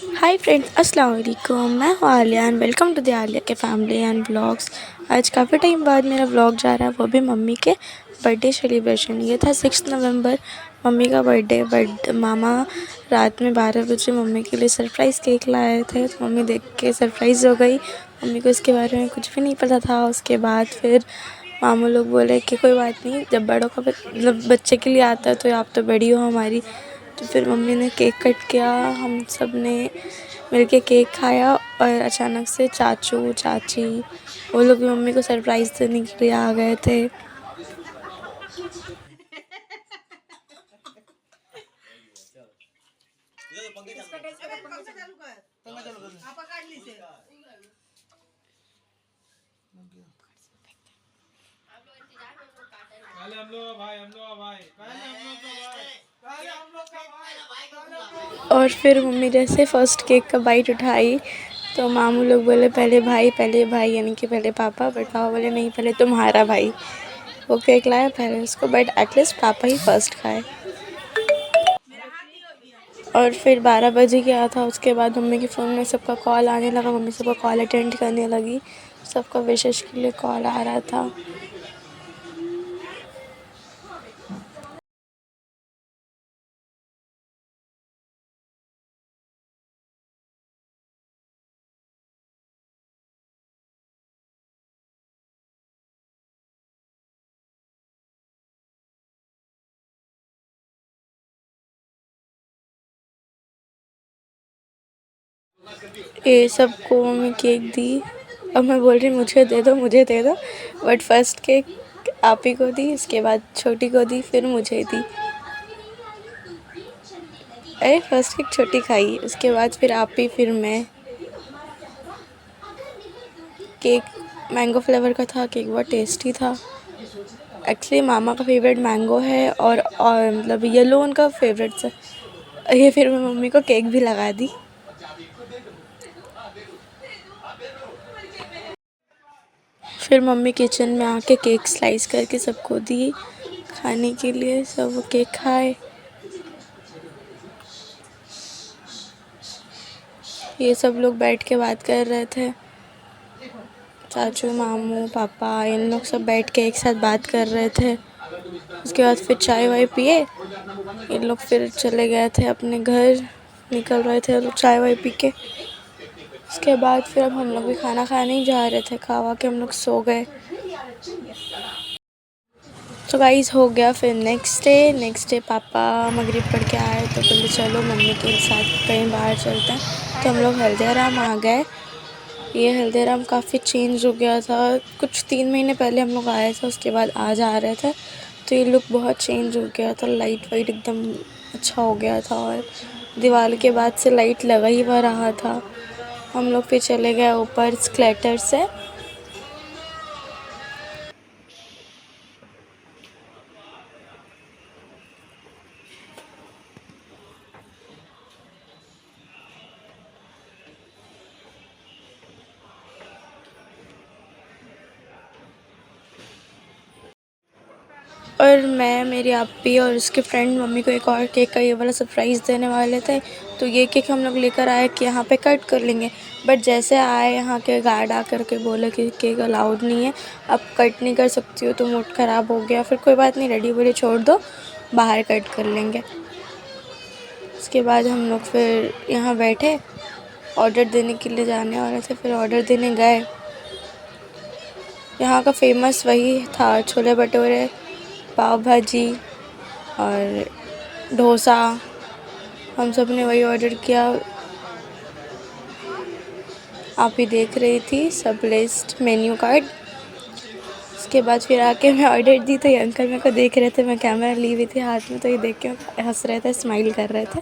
Hi friends, अस्सलाम वालेकुम। मैं हूँ Aaliya and welcome to the Aaliya के फैमिली एंड ब्लॉग्स। आज काफ़ी टाइम बाद मेरा व्लॉग जा रहा है, वो भी मम्मी के बर्थडे सेलिब्रेशन। ये था 6 नवंबर, मम्मी का बर्थडे। बट मामा रात में 12 बजे मम्मी के लिए सरप्राइज़ केक लाए थे, तो मम्मी देख के सरप्राइज़ हो गई। मम्मी को इसके बारे में कुछ भी नहीं पता था। उसके बाद फिर मामू लोग बोले कि कोई बात नहीं, जब बड़ों का मतलब बच्चे के लिए आता है तो आप तो बड़ी हो हमारी। तो फिर मम्मी ने केक कट किया, हम सब ने मिलके केक खाया और अचानक से चाचू चाची वो लोग भी मम्मी को सरप्राइज़ देने के लिए आ गए थे। और फिर मम्मी जैसे फ़र्स्ट केक का बाइट उठाई तो मामू लोग बोले पहले भाई यानी कि पहले पापा। बट पापा बोले नहीं, पहले तुम्हारा भाई। वो केक लाया पहले उसको, बट एटलीस्ट पापा ही फर्स्ट खाए। और फिर 12 बजे गया था। उसके बाद मम्मी के फ़ोन में सबका कॉल आने लगा, मम्मी सबका कॉल अटेंड करने लगी। सबका विशेष के लिए कॉल आ रहा था। ये सबको मम्मी केक दी। अब मैं बोल रही मुझे दे दो मुझे दे दो, बट फर्स्ट केक आप ही को दी, उसके बाद छोटी को दी, फिर मुझे दी। अरे फर्स्ट केक छोटी खाई, उसके बाद फिर आप ही, फिर मैं। केक मैंगो फ्लेवर का था। केक बहुत टेस्टी था। एक्चुअली मामा का फेवरेट मैंगो है और मतलब येलो उनका फेवरेट है। ये फिर मैं मम्मी को केक भी लगा दी। फिर मम्मी किचन में आके केक स्लाइस करके सबको दी खाने के लिए। सब वो केक खाए। ये सब लोग बैठ के बात कर रहे थे। चाचू मामू पापा इन लोग सब बैठ के एक साथ बात कर रहे थे। उसके बाद फिर चाय वाय पिए। इन लोग फिर चले गए थे अपने घर, निकल रहे थे लोग चाय वाय पी के। उसके बाद फिर अब हम लोग भी खाना खाने ही जा रहे थे। खा के हम लोग सो गए। तो गाइस हो गया फिर नेक्स्ट डे पापा मगरिब पढ़ के आए तो बोले चलो मम्मी के साथ कहीं बाहर चलते हैं। तो हम लोग हल्दीराम आ गए। ये हल्दीराम काफ़ी चेंज हो गया था। कुछ 3 महीने पहले हम लोग आए थे, उसके बाद आज आ रहे थे तो ये लुक बहुत चेंज हो गया था। लाइट वाइट एकदम अच्छा हो गया था और दिवाली के बाद से लाइट लगा ही हुआ रहा था। हम लोग फिर चले गए ऊपर स्केलेटर से। और मैं मेरी आपी और उसके फ्रेंड मम्मी को एक और केक का ये वाला सरप्राइज़ देने वाले थे। तो ये केक हम लोग लेकर आए कि यहाँ पे कट कर लेंगे। बट जैसे आए यहाँ के गार्ड आकर के बोले कि केक अलाउड नहीं है, अब कट नहीं कर सकती हो, तो मूड ख़राब हो गया। फिर कोई बात नहीं, डैडी बोले छोड़ दो, बाहर कट कर लेंगे। उसके बाद हम लोग फिर यहाँ बैठे, ऑर्डर देने के लिए जाने वाले थे। फिर ऑर्डर देने गए। यहाँ का फेमस वही था, छोले भटूरे, पाव भाजी और डोसा। हम सब ने वही ऑर्डर किया। आप ही देख रही थी सब लिस्ट, मेन्यू कार्ड। उसके बाद फिर आके मैं ऑर्डर दी तो ये अंकल मेरे को देख रहे थे। मैं कैमरा ली हुई थी हाथ में, तो ये देख के हंस रहे थे, स्माइल कर रहे थे।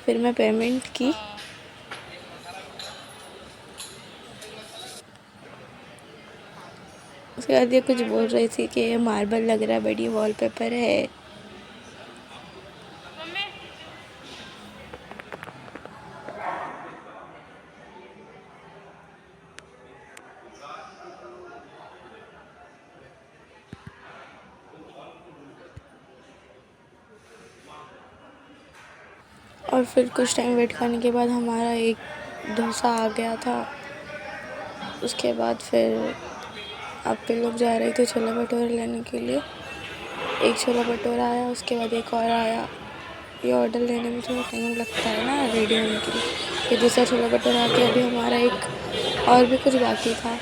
फिर मैं पेमेंट की। उसके बाद ये कुछ बोल रही थी कि ये मार्बल लग रहा है, बड़ी वॉलपेपर है। और फिर कुछ टाइम वेट करने के बाद हमारा एक डोसा आ गया था। उसके बाद फिर आप पे लोग जा रहे थे छोला भटूरा लेने के लिए। एक छोला भटूरा आया, उसके बाद एक और आया। ये ऑर्डर लेने में थोड़ा टाइम लगता है ना रेडी होने के लिए। ये दूसरा छोला भटूरा आ गया। अभी हमारा एक और भी कुछ बाकी था,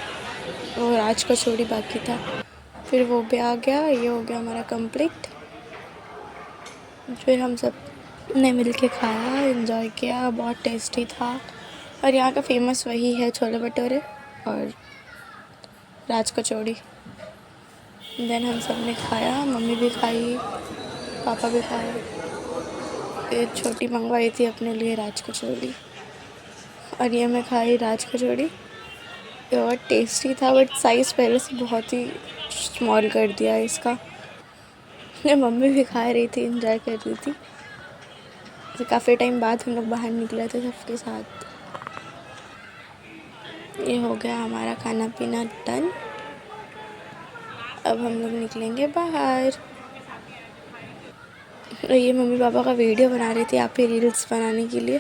वो राज कचौड़ी बाकी था। फिर वो भी आ गया। ये हो गया हमारा कंप्लीट। फिर हम सब ने मिल के खाया, एंजॉय किया, बहुत टेस्टी था। और यहाँ का फेमस वही है, छोले भटूरे और राज कचौड़ी। देन हम सब ने खाया, मम्मी भी खाई, पापा भी खाए। ये छोटी मंगवाई थी अपने लिए राज कचौड़ी, और ये मैं खाई राज कचौड़ी। ये बहुत टेस्टी था, बट साइज़ पहले से बहुत ही स्मॉल कर दिया है इसका। ये मम्मी भी खा रही थी, एंजॉय कर रही थी। तो काफ़ी टाइम बाद हम लोग बाहर निकले थे सबके साथ। ये हो गया हमारा खाना पीना डन। अब हम लोग निकलेंगे बाहर। ये मम्मी पापा का वीडियो बना रही थी यहाँ पे रील्स बनाने के लिए।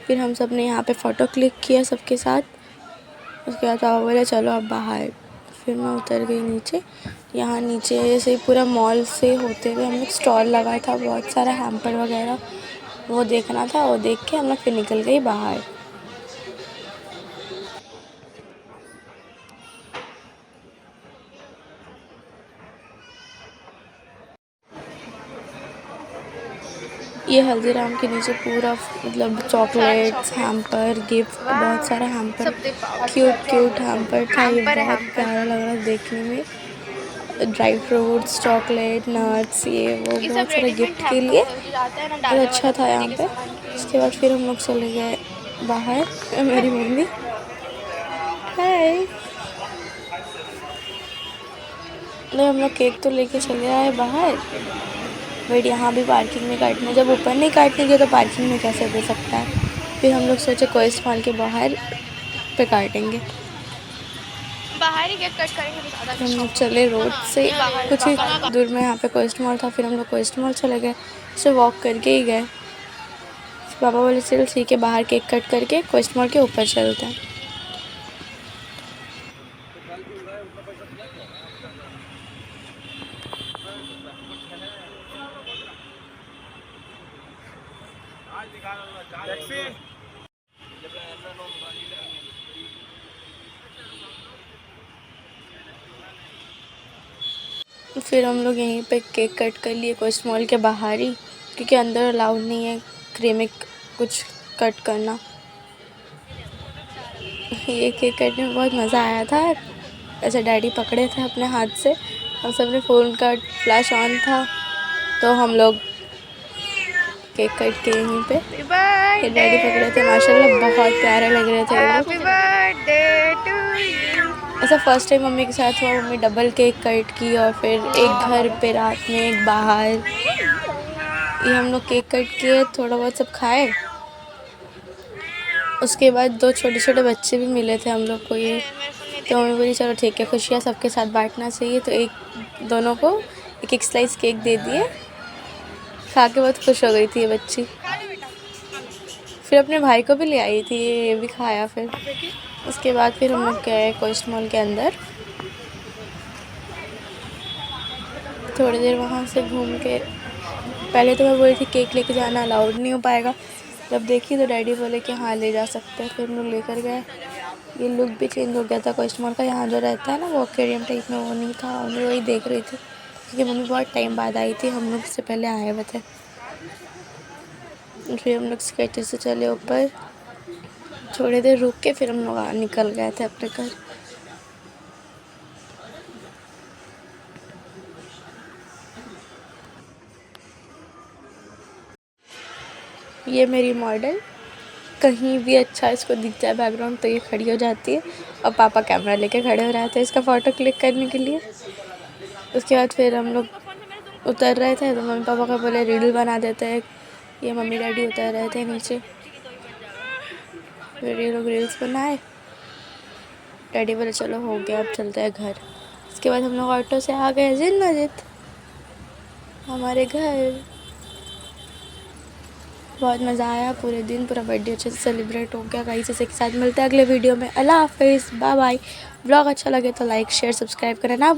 फिर हम सब ने यहाँ पे फ़ोटो क्लिक किया सबके साथ। उसके बाद पापा बोले चलो अब बाहर। फिर मैं उतर गई नीचे। यहाँ नीचे ऐसे पूरा मॉल से होते हुए हम लोग स्टॉल लगा था, बहुत सारा हैम्पर वगैरह, वो देखना था। वो देख के हम लोग फिर निकल गई बाहर। ये हल्दीराम के नीचे पूरा मतलब चॉकलेट्स, हैम्पर, गिफ्ट, बहुत सारा हैम्पर, क्यूट हैम्पर था। ये बहुत प्यारा लग रहा है देखने में। ड्राई फ्रूट्स, चॉकलेट, नट्स, ये वो बहुत सारा गिफ्ट के लिए बहुत अच्छा था यहाँ पे। उसके बाद फिर हम लोग चले गए बाहर। मेरी मम्मी हाय, हम लोग केक तो लेके चले आए बाहर, बट यहाँ भी पार्किंग में काटना, जब ऊपर नहीं काटने के तो पार्किंग में कैसे दे सकता है। फिर हम लोग सोचे कोएस्ट मॉल के बाहर पे काटेंगे। बाहर ही केक कट करेंगे। हम लोग चले रोड से कुछ ही दूर में, यहाँ पे कोएस्ट मॉल था। फिर हम लोग कोएस्ट मॉल चले गए, उसे वॉक करके ही गए। पापा बोले चल ठीक है, बाहर केक कट करके कोएस्ट मॉल के ऊपर चलते हैं। फिर हम लोग यहीं पे केक कट कर लिए कोएस्ट मॉल के बाहर ही, क्योंकि अंदर अलाउड नहीं है क्रीमिक कुछ कट करना। ये केक कटने में बहुत मज़ा आया था। ऐसे डैडी पकड़े थे अपने हाथ से, हम सब ने फ़ोन का फ्लैश ऑन था, तो हम लोग केक कट के यहीं पे ये डैडी पकड़े थे। माशाल्लाह बहुत प्यारे लग रहे थे ये लोग। ऐसा फर्स्ट टाइम मम्मी के साथ हुआ। मम्मी डबल केक कट की, और फिर एक घर पे रात में, एक बाहर। ये हम लोग केक कट किए, थोड़ा बहुत सब खाए। उसके बाद दो छोटे छोटे बच्चे भी मिले थे हम लोग को। ये तो मम्मी बोली चलो ठीक है, खुशियाँ सबके साथ बांटना चाहिए, तो एक दोनों को एक एक स्लाइस केक दे दिए। खा के बहुत खुश हो गई थी ये बच्ची। फिर अपने भाई को भी ले आई थी, ये भी खाया। फिर उसके बाद फिर हम लोग गए कोएस्ट मॉल के अंदर। थोड़ी देर वहाँ से घूम के, पहले तो मैं बोली थी केक लेके जाना अलाउड नहीं हो पाएगा, जब देखी तो डैडी बोले कि हाँ ले जा सकते हैं। फिर हम लोग लेकर गए। ये लुक भी चेंज हो गया था कोएस्ट मॉल का। यहाँ जो रहता है ना वो एक्वेरियम टाइप में, वो नहीं था। और मैं वही देख रही थी, क्योंकि मम्मी बहुत टाइम बाद आई थी, हम लोग से पहले आए हुए थे। फिर हम लोग स्केटर से चले ऊपर, थोड़ी देर रुक के फिर हम लोग निकल गए थे अपने घर। ये मेरी मॉडल, कहीं भी अच्छा इसको दिख जाए बैकग्राउंड तो ये खड़ी हो जाती है, और पापा कैमरा लेके खड़े हो रहे थे इसका फ़ोटो क्लिक करने के लिए। उसके बाद फिर हम लोग उतर रहे थे, तो मम्मी पापा का बोले रील बना देते हैं। ये मम्मी डैडी उतर रहे थे नीचे, फिर ये लोग रील्स बनाए। डैडी बोले चलो हो गया, अब चलते हैं घर। उसके बाद हम लोग ऑटो से आ गए जिन मस्जिद, हमारे घर। बहुत मज़ा आया, पूरे दिन पूरा बर्थडे अच्छे से सेलिब्रेट हो गया। गाइस इसी के साथ मिलते हैं अगले वीडियो में। अल्लाह हाफिज़, बाय बाय। व्लॉग अच्छा लगे तो लाइक शेयर सब्सक्राइब करना ना